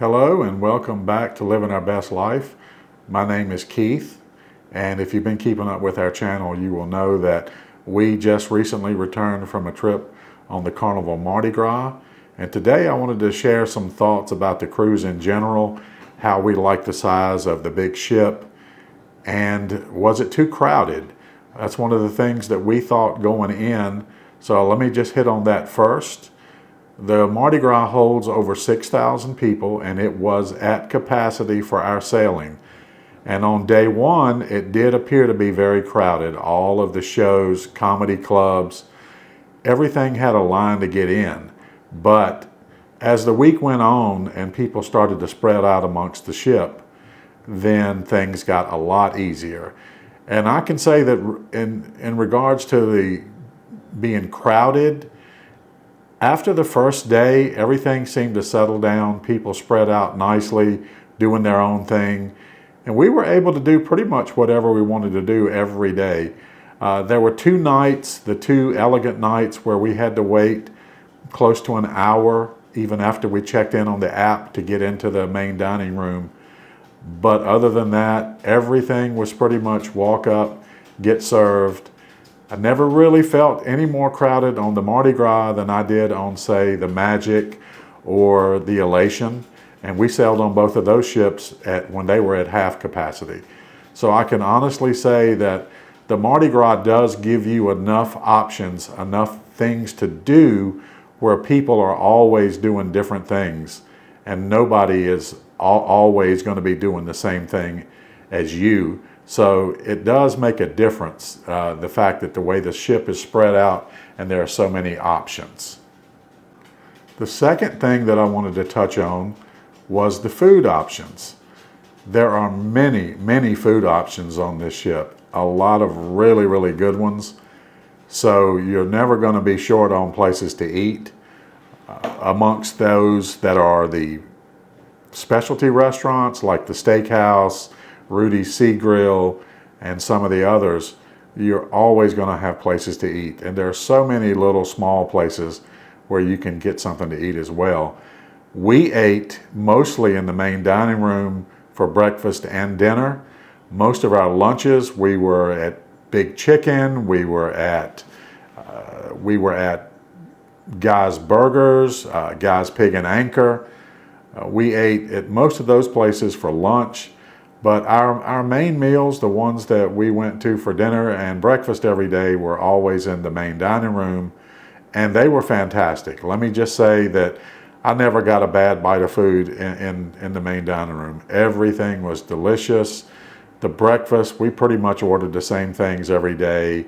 Hello and welcome back to Living Our Best Life. My name is Keith, and if you've been keeping up with our channel, you will know that we just recently returned from a trip on the Carnival Mardi Gras, and today I wanted to share some thoughts about the cruise in general, how we like the size of the big ship, and was it too crowded? That's one of the things that we thought going in, so let me just hit on that first. The Mardi Gras holds over 6,000 people, and it was at capacity for our sailing. And on day one, it did appear to be very crowded. All of the shows, comedy clubs, everything had a line to get in. But as the week went on and people started to spread out amongst the ship, then things got a lot easier. And I can say that in regards to the being crowded, after the first day, everything seemed to settle down. People spread out nicely, doing their own thing. And we were able to do pretty much whatever we wanted to do every day. There were two nights, the two elegant nights, where we had to wait close to an hour, even after we checked in on the app, to get into the main dining room. But other than that, everything was pretty much walk up, get served. I never really felt any more crowded on the Mardi Gras than I did on, say, the Magic or the Elation. And we sailed on both of those ships when they were at half capacity. So I can honestly say that the Mardi Gras does give you enough options, enough things to do where people are always doing different things. And nobody is always going to be doing the same thing as you. So it does make a difference, the fact that the way the ship is spread out and there are so many options. The second thing that I wanted to touch on was the food options. There are many food options on this ship, a lot of really good ones. So you're never going to be short on places to eat. Amongst those that are the specialty restaurants like the Steakhouse, Rudy's Sea Grill, and some of the others, you're always going to have places to eat. And there are so many little small places where you can get something to eat as well. We ate mostly in the main dining room for breakfast and dinner. Most of our lunches, we were at Big Chicken, we were at Guy's Burgers, Guy's Pig and Anchor. We ate at most of those places for lunch. But our main meals, the ones that we went to for dinner and breakfast every day, were always in the main dining room, and they were fantastic. Let me just say that I never got a bad bite of food in the main dining room. Everything was delicious. The breakfast, we pretty much ordered the same things every day.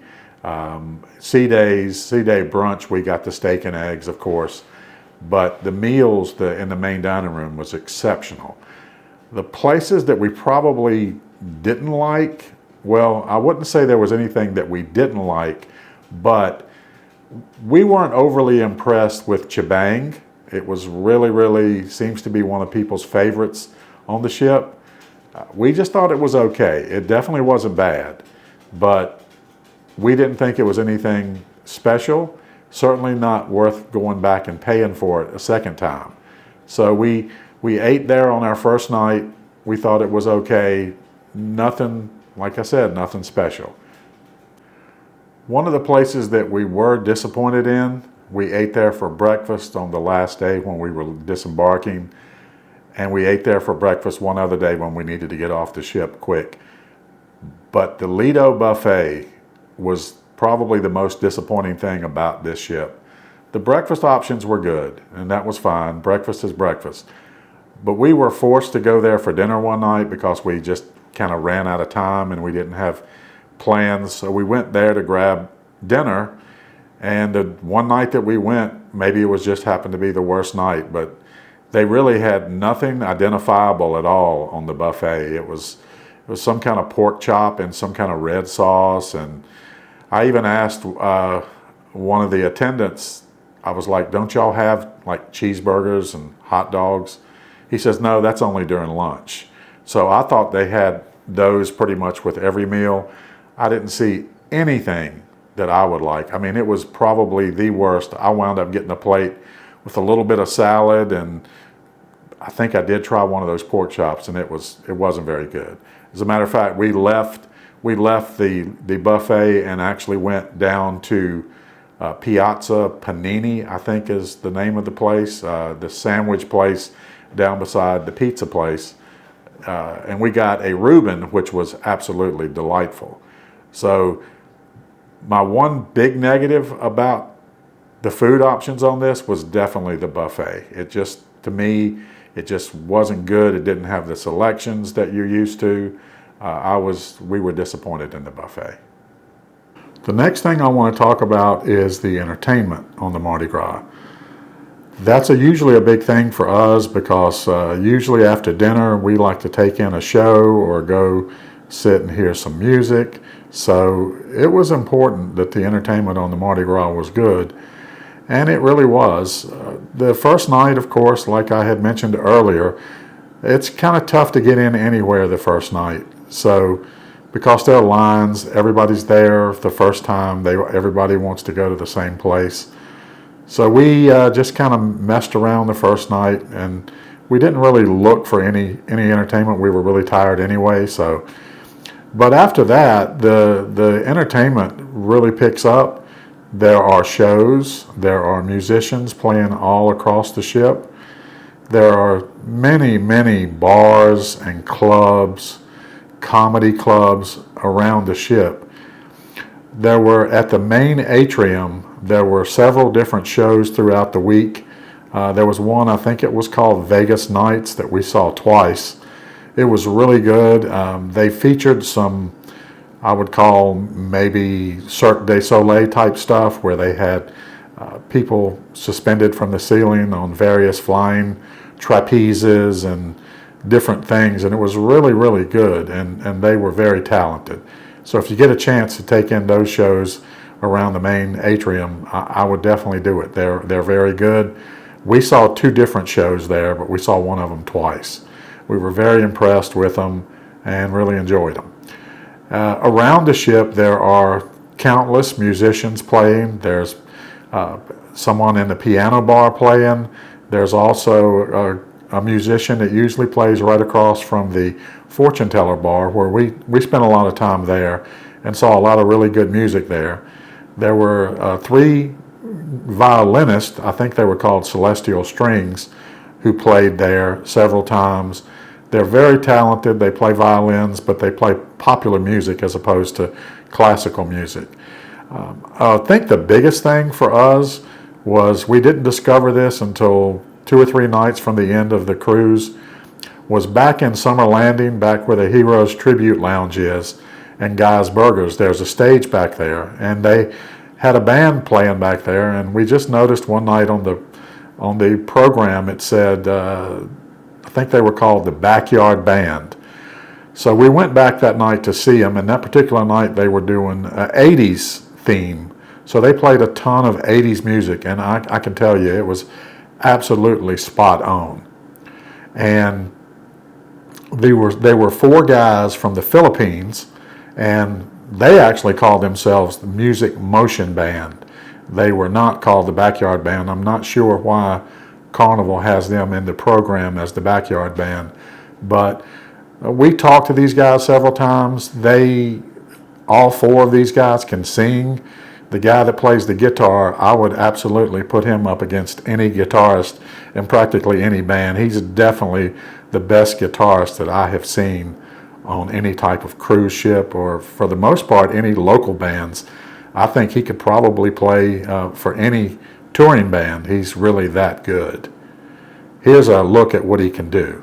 Sea day brunch, we got the steak and eggs, of course. But the meals in the main dining room was exceptional. The places that we probably didn't like, well, I wouldn't say there was anything that we didn't like, but we weren't overly impressed with Chibang. It was really seems to be one of people's favorites on the ship. We just thought it was okay. It definitely wasn't bad, but we didn't think it was anything special. Certainly not worth going back and paying for it a second time. So we ate there on our first night. We thought it was okay. Nothing, like I said, nothing special. One of the places that we were disappointed in, we ate there for breakfast on the last day when we were disembarking, and we ate there for breakfast one other day when we needed to get off the ship quick. But the Lido buffet was probably the most disappointing thing about this ship. The breakfast options were good, and that was fine. Breakfast is breakfast. But we were forced to go there for dinner one night because we just kind of ran out of time and we didn't have plans. So we went there to grab dinner. And the one night that we went, maybe it was just happened to be the worst night, but they really had nothing identifiable at all on the buffet. It was some kind of pork chop and some kind of red sauce. And I even asked one of the attendants, I was like, don't y'all have like cheeseburgers and hot dogs? He says, no, that's only during lunch. So I thought they had those pretty much with every meal. I didn't see anything that I would like. I mean, it was probably the worst. I wound up getting a plate with a little bit of salad and I think I did try one of those pork chops, and it wasn't very good. As a matter of fact, we left the buffet and actually went down to Piazza Panini, I think is the name of the place, the sandwich place down beside the pizza place. And we got a Reuben, which was absolutely delightful. So my one big negative about the food options on this was definitely the buffet. It just, to me, it just wasn't good. It didn't have the selections that you're used to. We were disappointed in the buffet. The next thing I want to talk about is the entertainment on the Mardi Gras. That's usually a big thing for us because usually after dinner we like to take in a show or go sit and hear some music. So it was important that the entertainment on the Mardi Gras was good, and it really was. The first night, of course, like I had mentioned earlier, it's kind of tough to get in anywhere the first night. So because there are lines, everybody's there the first time, everybody wants to go to the same place. So we just kind of messed around the first night, and we didn't really look for any entertainment. We were really tired anyway. But after that, the entertainment really picks up. There are shows, there are musicians playing all across the ship. There are many, many bars and clubs, comedy clubs around the ship. There were, at the main atrium, there were several different shows throughout the week. There was one, I think it was called Vegas Nights, that we saw twice. It was really good. They featured some, I would call maybe Cirque du Soleil type stuff, where they had people suspended from the ceiling on various flying trapezes and different things, and it was really, really good, and they were very talented. So if you get a chance to take in those shows around the main atrium, I would definitely do it. They're very good. We saw 2 different shows there, but we saw one of them twice. We were very impressed with them and really enjoyed them. Around the ship, there are countless musicians playing. There's someone in the piano bar playing. There's also a musician that usually plays right across from the fortune teller bar, where we spent a lot of time there and saw a lot of really good music there. There were 3 violinists, I think they were called Celestial Strings, who played there several times. They're very talented. They play violins, but they play popular music as opposed to classical music. I think the biggest thing for us was, we didn't discover this until 2 or 3 nights from the end of the cruise, was back in Summer Landing, back where the Heroes Tribute Lounge is, and Guy's Burgers. There's a stage back there, and they had a band playing back there, and we just noticed one night on the program it said, I think they were called the Backyard Band. So we went back that night to see them, and that particular night they were doing an 80s theme. So they played a ton of 80s music, and I can tell you it was absolutely spot on. And they were 4 guys from the Philippines, and they actually called themselves the Music Motion Band. They were not called the Backyard Band. I'm not sure why Carnival has them in the program as the Backyard Band, but we talked to these guys several times. All 4 of these guys can sing. The guy that plays the guitar, I would absolutely put him up against any guitarist in practically any band. He's definitely the best guitarist that I have seen on any type of cruise ship, or for the most part any local bands. I think he could probably play for any touring band. He's really that good. Here's a look at what he can do.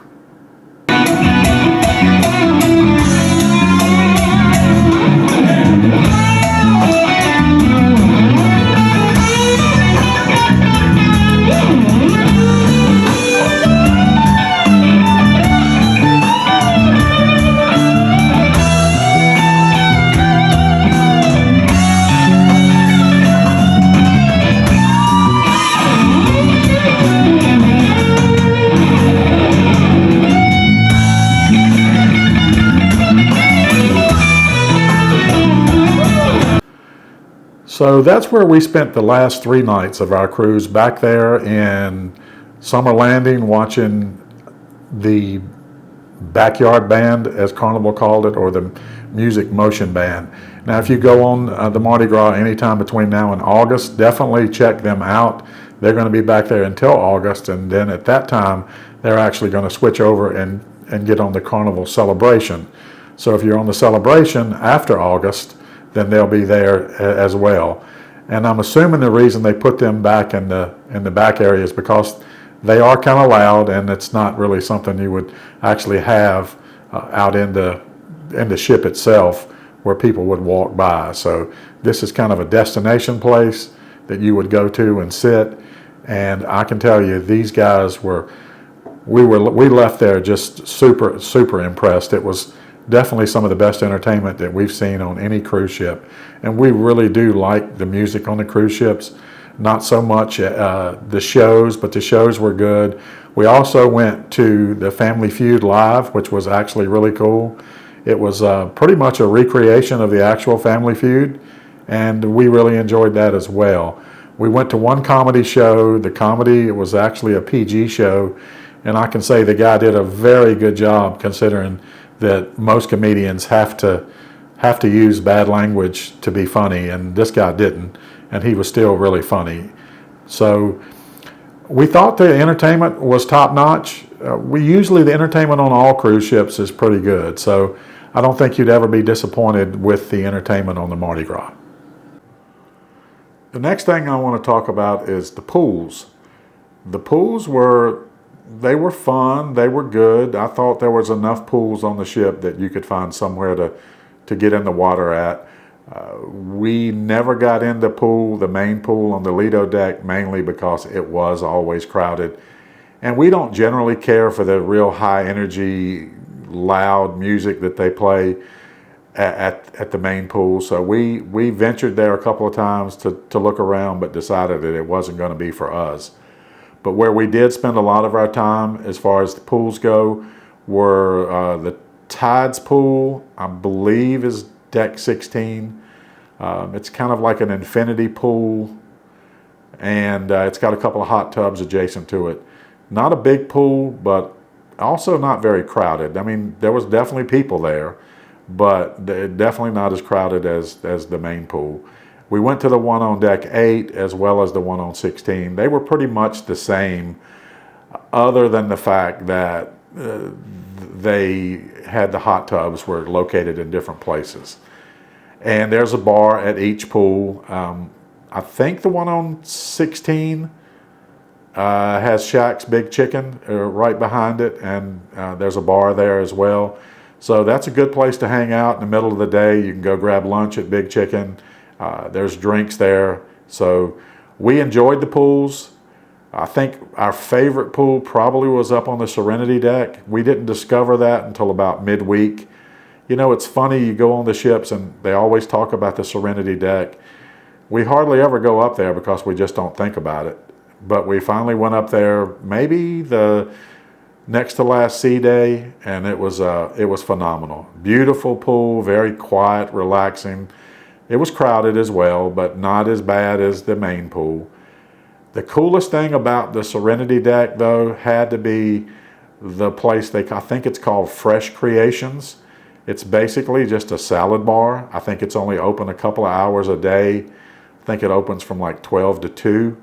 So that's where we spent the last 3 nights of our cruise, back there in Summer Landing, watching the backyard band, as Carnival called it, or the music motion band. Now, if you go on the Mardi Gras anytime between now and August, definitely check them out. They're going to be back there until August, and then at that time, they're actually going to switch over and get on the Carnival celebration. So if you're on the celebration after August, then they'll be there as well. And I'm assuming the reason they put them back in the back area is because they are kind of loud, and it's not really something you would actually have out in the ship itself where people would walk by. So this is kind of a destination place that you would go to and sit. And I can tell you, these guys we left there just super impressed. It was definitely some of the best entertainment that we've seen on any cruise ship. And we really do like the music on the cruise ships. Not so much the shows, but the shows were good. We also went to the Family Feud Live, which was actually really cool. It was pretty much a recreation of the actual Family Feud, and we really enjoyed that as well. We went to one comedy show. The comedy, it was actually a PG show, and I can say the guy did a very good job, considering that most comedians have to use bad language to be funny, and this guy didn't, and he was still really funny. So we thought the entertainment was top notch. The entertainment on all cruise ships is pretty good, so I don't think you'd ever be disappointed with the entertainment on the Mardi Gras. The next thing I want to talk about is the pools. The pools were fun, they were good. I thought there was enough pools on the ship that you could find somewhere to get in the water at. We never got in the main pool on the Lido deck, mainly because it was always crowded. And we don't generally care for the real high energy, loud music that they play at the main pool. So we ventured there a couple of times to look around, but decided that it wasn't going to be for us. But where we did spend a lot of our time, as far as the pools go, were the Tides pool, I believe is deck 16. It's kind of like an infinity pool, and it's got a couple of hot tubs adjacent to it. Not a big pool, but also not very crowded. I mean, there was definitely people there, but definitely not as crowded as the main pool. We went to the one on deck 8 as well as the one on 16. They were pretty much the same, other than the fact that they had the hot tubs were located in different places. And there's a bar at each pool. I think the one on 16 has Shaq's Big Chicken right behind it, and there's a bar there as well. So that's a good place to hang out in the middle of the day. You can go grab lunch at Big Chicken. There's drinks there. So we enjoyed the pools. I think our favorite pool probably was up on the Serenity deck. We didn't discover that until about midweek. You know, it's funny, you go on the ships and they always talk about the Serenity deck. We hardly ever go up there because we just don't think about it. But we finally went up there maybe the next to last sea day, and it was phenomenal. Beautiful pool, very quiet, relaxing. It was crowded as well, but not as bad as the main pool. The coolest thing about the Serenity deck, though, had to be the place I think it's called Fresh Creations. It's basically just a salad bar. I think it's only open a couple of hours a day. I think it opens from like 12 to 2.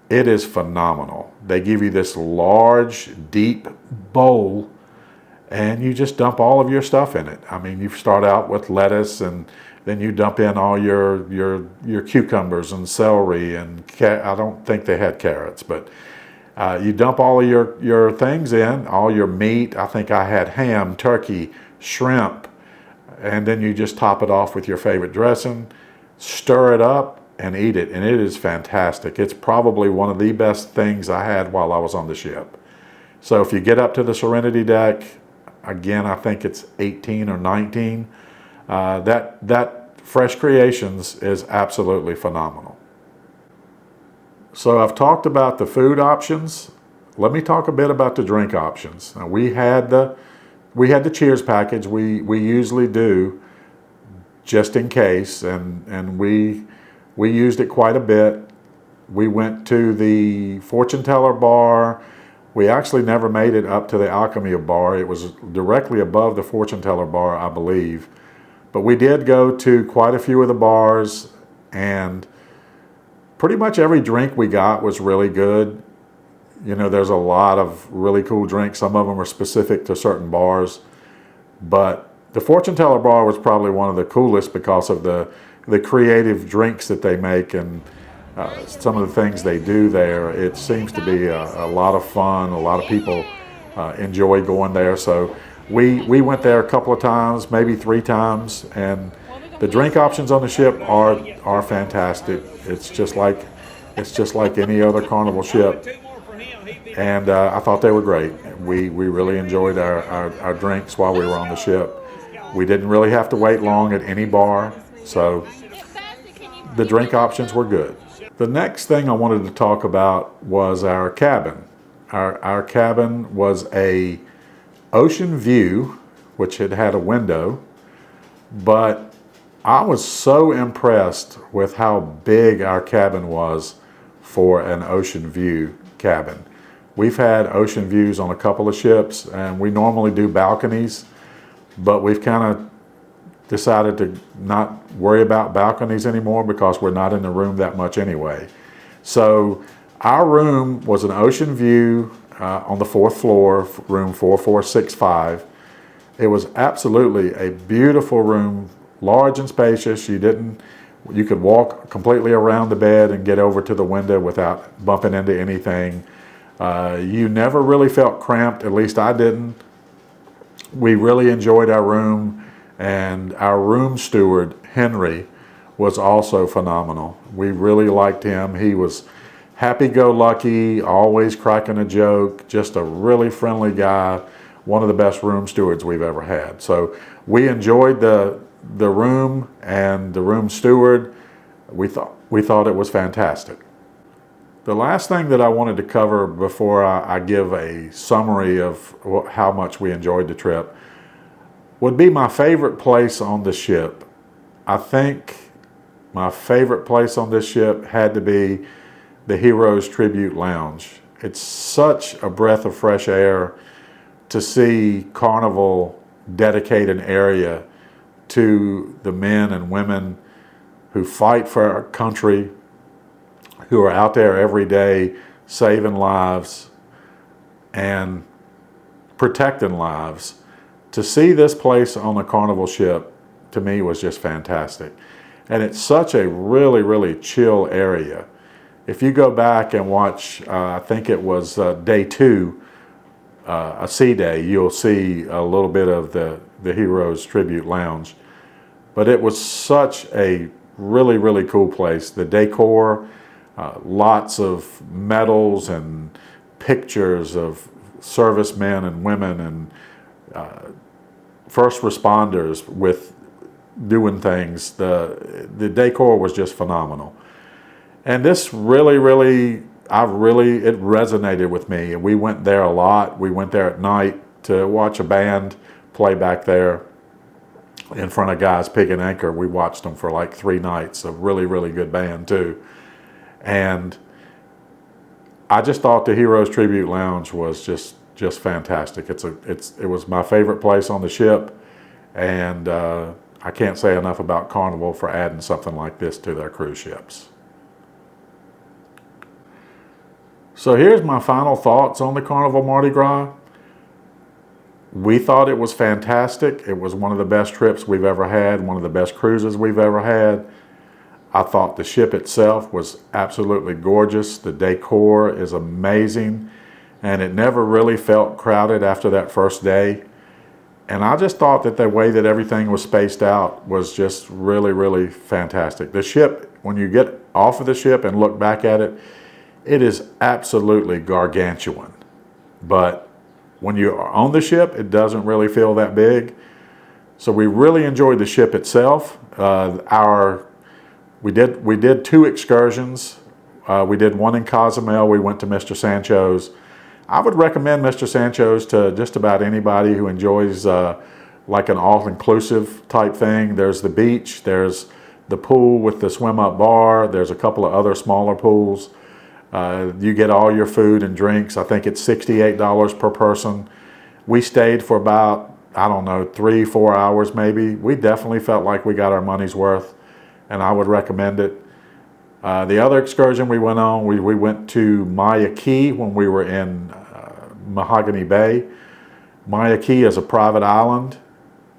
It is phenomenal. They give you this large, deep bowl, and you just dump all of your stuff in it. I mean, you start out with lettuce, and then you dump in all your cucumbers and celery, and I don't think they had carrots, but you dump all of your things in, all your meat. I think I had ham, turkey, shrimp, and then you just top it off with your favorite dressing, stir it up, and eat it, and it is fantastic. It's probably one of the best things I had while I was on the ship. So if you get up to the Serenity deck, again, I think it's 18 or 19, that Fresh Creations is absolutely phenomenal. So I've talked about the food options. Let me talk a bit about the drink options. Now, we had the Cheers package. We usually do, just in case, and we used it quite a bit. We went to the fortune teller bar. We actually never made it up to the Alchemy bar. It was directly above the fortune teller bar, I believe. But we did go to quite a few of the bars, and pretty much every drink we got was really good. You know, there's a lot of really cool drinks. Some of them are specific to certain bars. But the fortune teller bar was probably one of the coolest because of the creative drinks that they make and some of the things they do there. It seems to be a lot of fun. A lot of people enjoy going there. So we went there a couple of times, maybe 3 times, and the drink options on the ship are fantastic. It's just like any other Carnival ship, and I thought they were great. We really enjoyed our drinks while we were on the ship. We didn't really have to wait long at any bar, so the drink options were good. The next thing I wanted to talk about was our cabin. Our cabin was a ocean view, which had a window, but I was so impressed with how big our cabin was for an ocean view cabin. We've had ocean views on a couple of ships, and we normally do balconies, but we've kind of decided to not worry about balconies anymore because we're not in the room that much anyway. So our room was an ocean view on the 4th floor, room 4465. It was absolutely a beautiful room, large and spacious. You could walk completely around the bed and get over to the window without bumping into anything. You never really felt cramped, at least I didn't. We really enjoyed our room. And our room steward, Henry, was also phenomenal. We really liked him. He was happy-go-lucky, always cracking a joke, just a really friendly guy, one of the best room stewards we've ever had. So we enjoyed the room and the room steward. We thought it was fantastic. The last thing that I wanted to cover before I give a summary of how much we enjoyed the trip would be my favorite place on the ship. I think my favorite place on this ship had to be the Heroes Tribute Lounge. It's such a breath of fresh air to see Carnival dedicate an area to the men and women who fight for our country, who are out there every day saving lives and protecting lives. To see this place on a Carnival ship, to me, was just fantastic. And it's such a really, really chill area. If you go back and watch, I think it was day 2, a sea day, you'll see a little bit of the Heroes Tribute Lounge. But it was such a really, really cool place. The decor, lots of medals and pictures of servicemen and women and first responders with doing things. The decor was just phenomenal. And this really, it resonated with me. And we went there a lot. We went there at night to watch a band play back there in front of Guys Pig and Anchor. We watched them for like 3 nights. A really, really good band too. And I just thought the Heroes Tribute Lounge was just fantastic. It was my favorite place on the ship, and I can't say enough about Carnival for adding something like this to their cruise ships. So here's my final thoughts on the Carnival Mardi Gras. We thought it was fantastic. It was one of the best trips we've ever had, one of the best cruises we've ever had. I thought the ship itself was absolutely gorgeous. The decor is amazing, and it never really felt crowded after that first day. And I just thought that the way that everything was spaced out was just really, really fantastic. The ship, when you get off of the ship and look back at it, it is absolutely gargantuan. But when you are on the ship, it doesn't really feel that big. So we really enjoyed the ship itself. We did 2 excursions. We did one in Cozumel. We went to Mr. Sancho's. I would recommend Mr. Sancho's to just about anybody who enjoys like an all-inclusive type thing. There's the beach, there's the pool with the swim-up bar, there's a couple of other smaller pools. You get all your food and drinks. I think it's $68 per person. We stayed for about, I don't know, 3-4 hours maybe. We definitely felt like we got our money's worth, and I would recommend it. The other excursion we went on, we went to Maya Key when we were in Mahogany Bay. Maya Key is a private island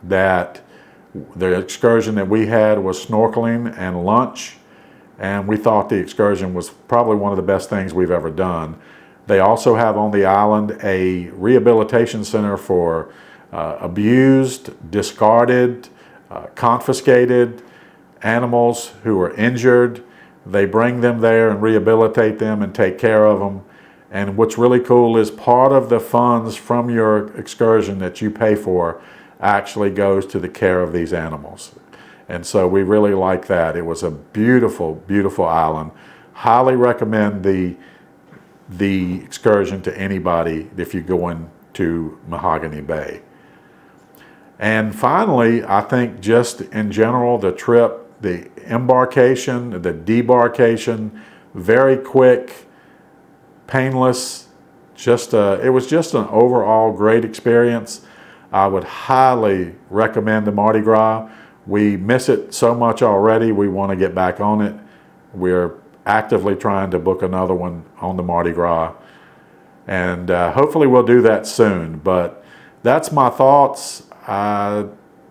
that the excursion that we had was snorkeling and lunch, and we thought the excursion was probably one of the best things we've ever done. They also have on the island a rehabilitation center for abused, discarded, confiscated animals who are injured. They bring them there and rehabilitate them and take care of them. And what's really cool is part of the funds from your excursion that you pay for actually goes to the care of these animals. And so we really like that. It was a beautiful, beautiful island. Highly recommend the excursion to anybody if you go into Mahogany Bay. And finally, I think just in general, the trip, the embarkation, the debarkation, very quick, painless. It was just an overall great experience. I would highly recommend the Mardi Gras. We miss it so much already. We want to get back on it. We're actively trying to book another one on the Mardi Gras. And hopefully we'll do that soon. But that's my thoughts. I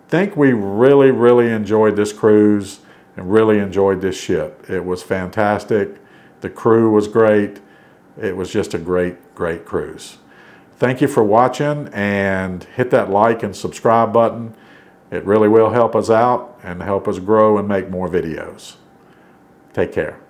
think we really, really enjoyed this cruise and really enjoyed this ship. It was fantastic. The crew was great. It was just a great, great cruise. Thank you for watching, and hit that like and subscribe button. It really will help us out and help us grow and make more videos. Take care.